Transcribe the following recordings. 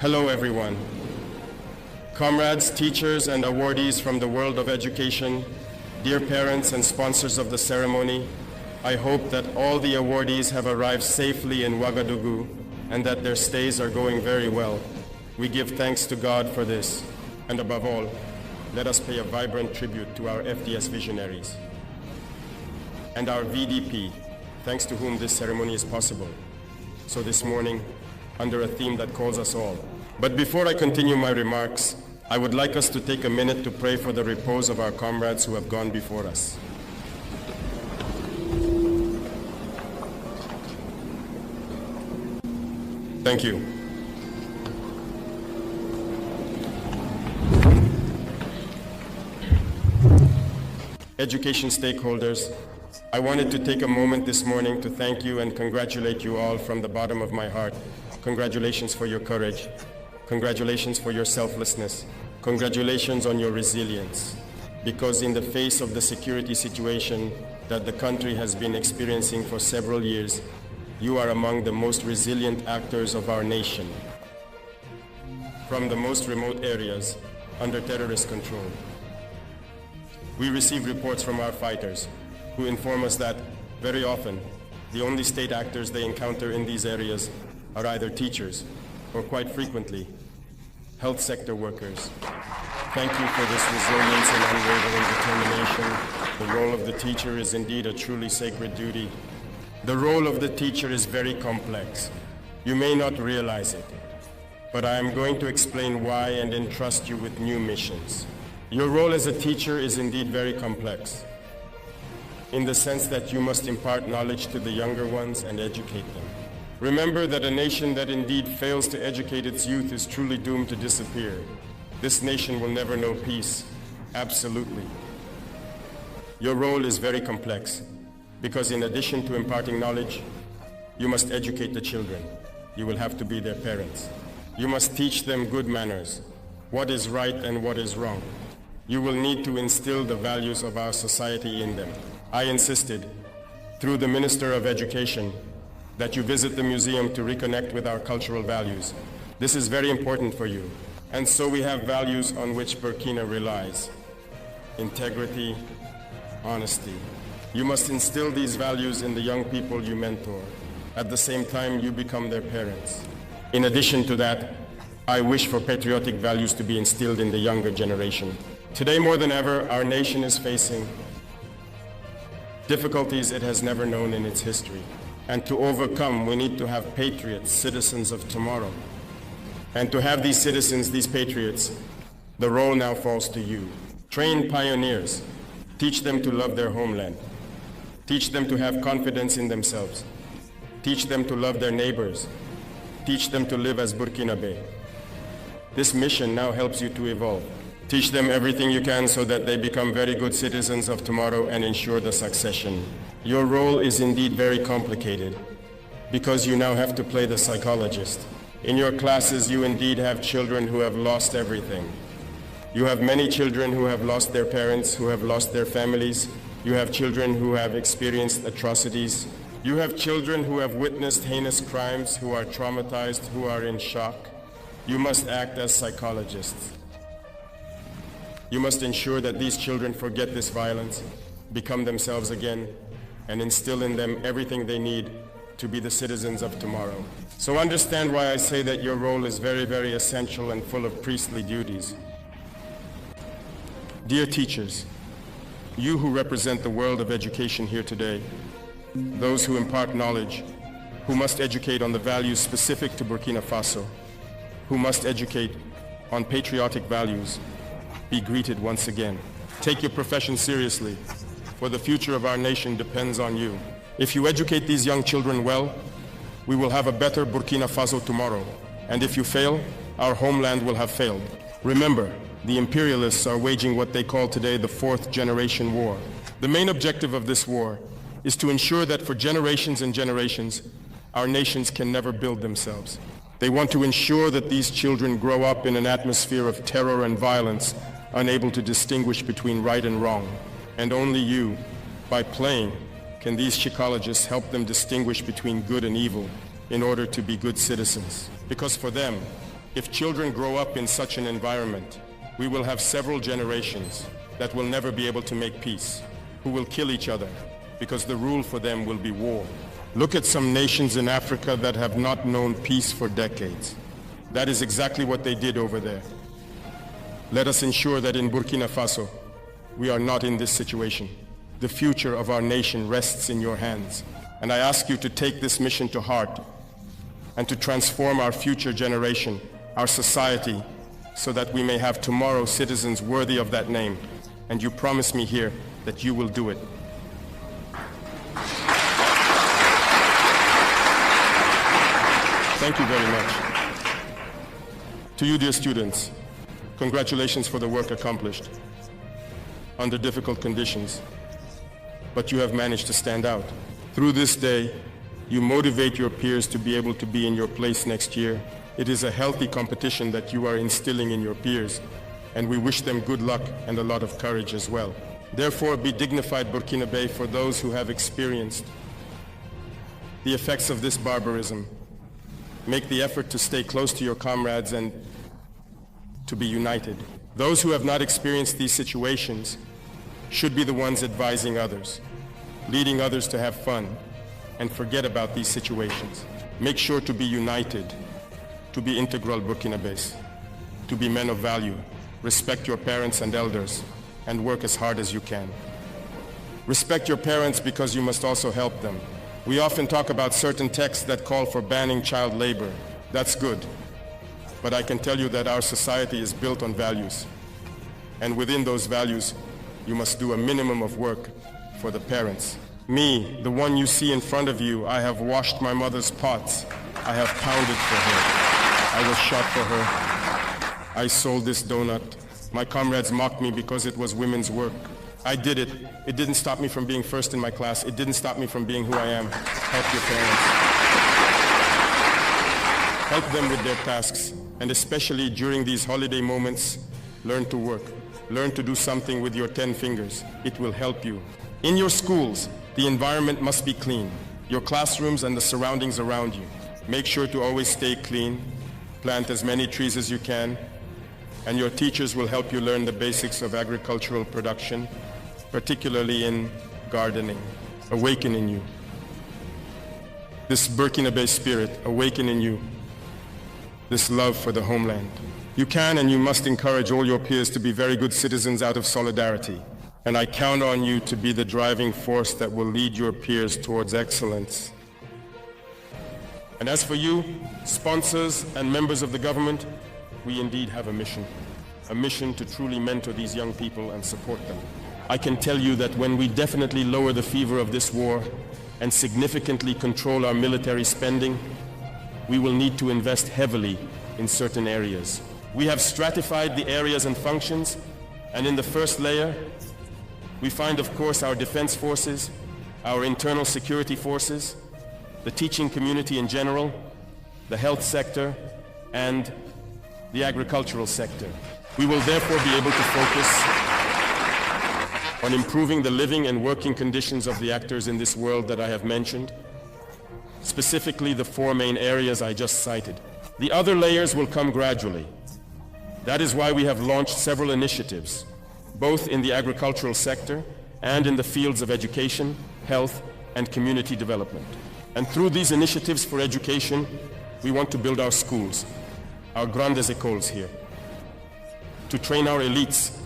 Hello, everyone. Comrades, teachers, and awardees from the world of education, dear parents and sponsors of the ceremony, I hope that all the awardees have arrived safely in Ouagadougou and that their stays are going very well. We give thanks to God for this, and above all, let us pay a vibrant tribute to our FDS visionaries and our VDP, thanks to whom this ceremony is possible. So this morning, under a theme that calls us all. But before I continue my remarks, I would like us to take a minute to pray for the repose of our comrades who have gone before us. Thank you. Education stakeholders, I wanted to take a moment this morning to thank you and congratulate you all from the bottom of my heart. Congratulations for your courage. Congratulations for your selflessness. Congratulations on your resilience. Because in the face of the security situation that the country has been experiencing for several years, you are among the most resilient actors of our nation. From the most remote areas under terrorist control. We receive reports from our fighters who inform us that very often the only state actors they encounter in these areas are either teachers or quite frequently health sector workers. Thank you for this resilience and unwavering determination. The role of the teacher is indeed a truly sacred duty. The role of the teacher is very complex. You may not realize it, but I am going to explain why and entrust you with new missions. Your role as a teacher is indeed very complex, in the sense that you must impart knowledge to the younger ones and educate them. Remember that a nation that indeed fails to educate its youth is truly doomed to disappear. This nation will never know peace, absolutely. Your role is very complex, because in addition to imparting knowledge, you must educate the children. You will have to be their parents. You must teach them good manners, what is right and what is wrong. You will need to instill the values of our society in them. I insisted, through the Minister of Education, that you visit the museum to reconnect with our cultural values. This is very important for you. And so we have values on which Burkina relies. Integrity, honesty. You must instill these values in the young people you mentor. At the same time, you become their parents. In addition to that, I wish for patriotic values to be instilled in the younger generation. Today, more than ever, our nation is facing difficulties it has never known in its history. And to overcome, we need to have patriots, citizens of tomorrow. And to have these citizens, these patriots, the role now falls to you. Train pioneers. Teach them to love their homeland. Teach them to have confidence in themselves. Teach them to love their neighbors. Teach them to live as Burkinabe. This mission now helps you to evolve. Teach them everything you can so that they become very good citizens of tomorrow and ensure the succession. Your role is indeed very complicated because you now have to play the psychologist. In your classes, you indeed have children who have lost everything. You have many children who have lost their parents, who have lost their families. You have children who have experienced atrocities. You have children who have witnessed heinous crimes, who are traumatized, who are in shock. You must act as psychologists. You must ensure that these children forget this violence, become themselves again, and instill in them everything they need to be the citizens of tomorrow. So understand why I say that your role is very, very essential and full of priestly duties. Dear teachers, you who represent the world of education here today, those who impart knowledge, who must educate on the values specific to Burkina Faso, who must educate on patriotic values, be greeted once again. Take your profession seriously, for the future of our nation depends on you. If you educate these young children well, we will have a better Burkina Faso tomorrow. And if you fail, our homeland will have failed. Remember, the imperialists are waging what they call today the fourth generation war. The main objective of this war is to ensure that for generations and generations, our nations can never build themselves. They want to ensure that these children grow up in an atmosphere of terror and violence, unable to distinguish between right and wrong. And only you, by playing, can these psychologists help them distinguish between good and evil in order to be good citizens. Because for them, If children grow up in such an environment, we will have several generations that will never be able to make peace, who will kill each other because the rule for them will be war. Look at some nations in Africa that have not known peace for decades. That is exactly what they did over there. Let us ensure that in Burkina Faso, we are not in this situation. The future of our nation rests in your hands. And I ask you to take this mission to heart and to transform our future generation, our society, so that we may have tomorrow citizens worthy of that name. And you promise me here that you will do it. Thank you very much. To you, dear students, congratulations for the work accomplished under difficult conditions, but you have managed to stand out. Through this day, you motivate your peers to be able to be in your place next year. It is a healthy competition that you are instilling in your peers, and we wish them good luck and a lot of courage as well. Therefore, be dignified, Burkinabe, for those who have experienced the effects of this barbarism. Make the effort to stay close to your comrades and to be united. Those who have not experienced these situations should be the ones advising others, leading others to have fun and forget about these situations. Make sure to be united, to be integral Burkinabés, to be men of value, respect your parents and elders, and work as hard as you can. Respect your parents because you must also help them. We often talk about certain texts that call for banning child labor. That's good. But I can tell you that our society is built on values. And within those values, you must do a minimum of work for the parents. Me, the one you see in front of you, I have washed my mother's pots. I have pounded for her. I was shot for her. I sold this donut. My comrades mocked me because it was women's work. I did it. It didn't stop me from being first in my class. It didn't stop me from being who I am. Help your parents. Help them with their tasks. And especially during these holiday moments, learn to work. Learn to do something with your 10 fingers. It will help you. In your schools, the environment must be clean. Your classrooms and the surroundings around you. Make sure to always stay clean. Plant as many trees as you can. And your teachers will help you learn the basics of agricultural production, particularly in gardening. Awaken in you this Burkinabe spirit, awaken in you this love for the homeland. You can and you must encourage all your peers to be very good citizens out of solidarity. And I count on you to be the driving force that will lead your peers towards excellence. And as for you, sponsors and members of the government, we indeed have a mission to truly mentor these young people and support them. I can tell you that when we definitely lower the fever of this war and significantly control our military spending, we will need to invest heavily in certain areas. We have stratified the areas and functions, and in the first layer, we find, of course, our defense forces, our internal security forces, the teaching community in general, the health sector, and the agricultural sector. We will therefore be able to focus on improving the living and working conditions of the actors in this world that I have mentioned, specifically the 4 main areas I just cited. The other layers will come gradually. That is why we have launched several initiatives, both in the agricultural sector and in the fields of education, health, and community development. And through these initiatives for education, we want to build our schools, our grandes écoles here, to train our elites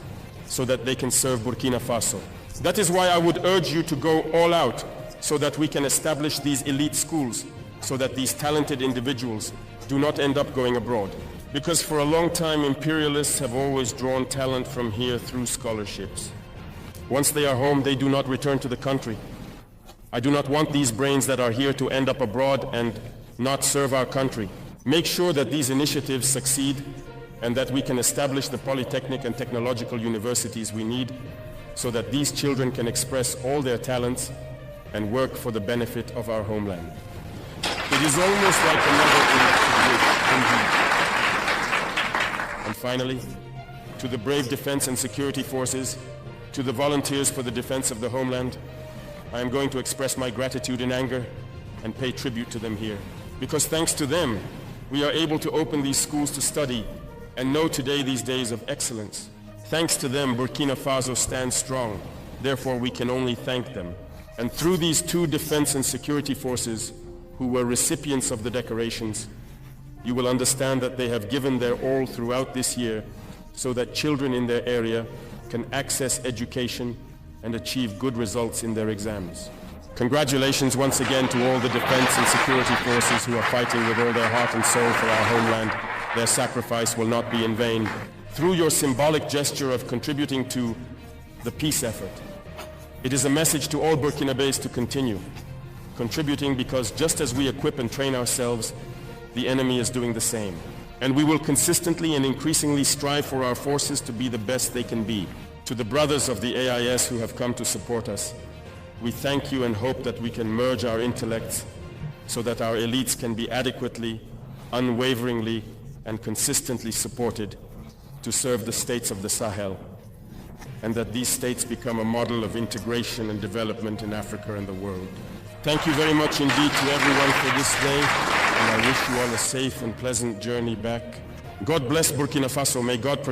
so that they can serve Burkina Faso. That is why I would urge you to go all out so that we can establish these elite schools, so that these talented individuals do not end up going abroad. Because for a long time, imperialists have always drawn talent from here through scholarships. Once they are home, they do not return to the country. I do not want these brains that are here to end up abroad and not serve our country. Make sure that these initiatives succeed and that we can establish the polytechnic and technological universities we need so that these children can express all their talents and work for the benefit of our homeland. It is almost like another electric wish, indeed. And finally, to the brave defense and security forces, to the volunteers for the defense of the homeland, I am going to express my gratitude in anger and pay tribute to them here. Because thanks to them, we are able to open these schools to study and know today these days of excellence. Thanks to them, Burkina Faso stands strong. Therefore, we can only thank them. And through these two defense and security forces who were recipients of the decorations, you will understand that they have given their all throughout this year so that children in their area can access education and achieve good results in their exams. Congratulations once again to all the defense and security forces who are fighting with all their heart and soul for our homeland. Their sacrifice will not be in vain. Through your symbolic gesture of contributing to the peace effort, it is a message to all Burkinabés to continue contributing, because just as we equip and train ourselves, the enemy is doing the same. And we will consistently and increasingly strive for our forces to be the best they can be. To the brothers of the AIS who have come to support us, we thank you and hope that we can merge our intellects so that our elites can be adequately, unwaveringly, and consistently supported to serve the states of the Sahel, and that these states become a model of integration and development in Africa and the world. Thank you very much indeed to everyone for this day, and I wish you all a safe and pleasant journey back. God bless Burkina Faso. May God protect